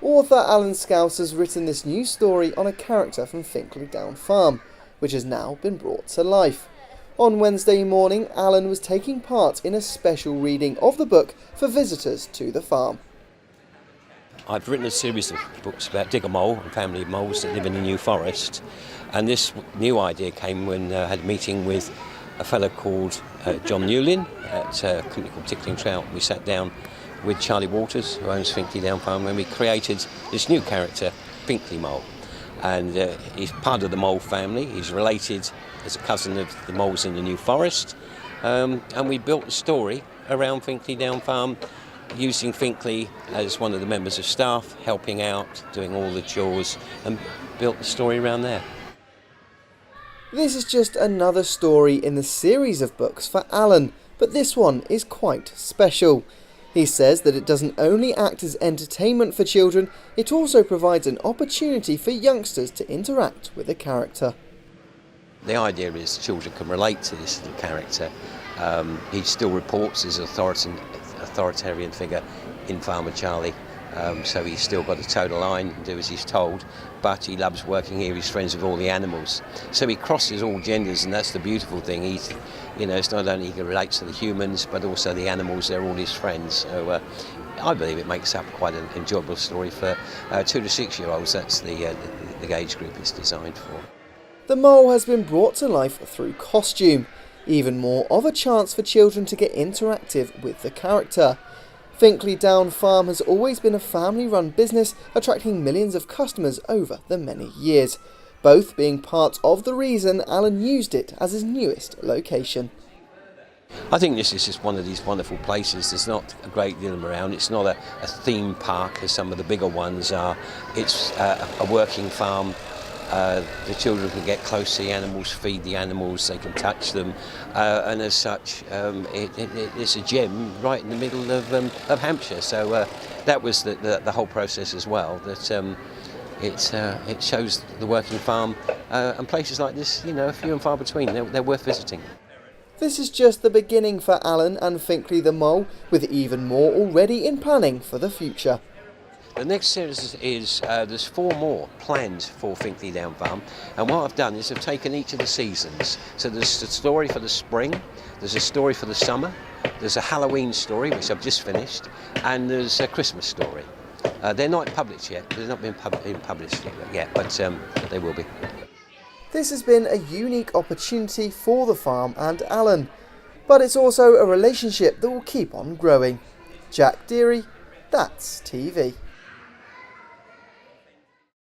Author Alan Scouse has written this new story on a character from Finkley Down Farm, which has now been brought to life. On Wednesday morning, Alan was taking part in a special reading of the book for visitors to the farm. I've written a series of books about digger mole and family of moles that live in the New Forest, and this new idea came when I had a meeting with a fellow called John Newlin at a company called Tickling Trout. We sat down with Charlie Waters, who owns Finkley Down Farm, and we created this new character, Finkley Mole. And he's part of the mole family. He's related as a cousin of the moles in the New Forest. And we built a story around Finkley Down Farm, using Finkley as one of the members of staff, helping out, doing all the chores, and built the story around there. This is just another story in the series of books for Alan, but this one is quite special. He says that it doesn't only act as entertainment for children, it also provides an opportunity for youngsters to interact with the character. The idea is children can relate to this little character. He still reports as an authoritarian figure in Farmer Charlie, so he's still got a total line and do as he's told, but he loves working here. He's friends with all the animals, so he crosses all genders, and that's the beautiful thing. It's not only he relates to the humans but also the animals. They're all his friends, so I believe it makes up quite an enjoyable story for 2 to 6 year olds. That's the age group it's designed for. The mole has been brought to life through costume, even more of a chance for children to get interactive with the character. Finkley Down Farm has always been a family-run business, attracting millions of customers over the many years, both being part of the reason Alan used it as his newest location. I think this is just one of these wonderful places. There's not a great deal of them around. It's not a theme park as some of the bigger ones are. It's a working farm. The children can get close to the animals, feed the animals, they can touch them, and as such it's a gem right in the middle of Hampshire. So that was the whole process as well, that it shows the working farm, and places like this, few and far between. They're worth visiting. This is just the beginning for Alan and Finkley the Mole, with even more already in planning for the future. The next series is there's 4 more planned for Finkley Down Farm, and what I've done is I've taken each of the seasons. So there's a story for the spring, there's a story for the summer, there's a Halloween story which I've just finished, and there's a Christmas story. They're not published yet, they've not been published yet, but they will be. This has been a unique opportunity for the farm and Alan, but it's also a relationship that will keep on growing. Jack Deary, That's TV.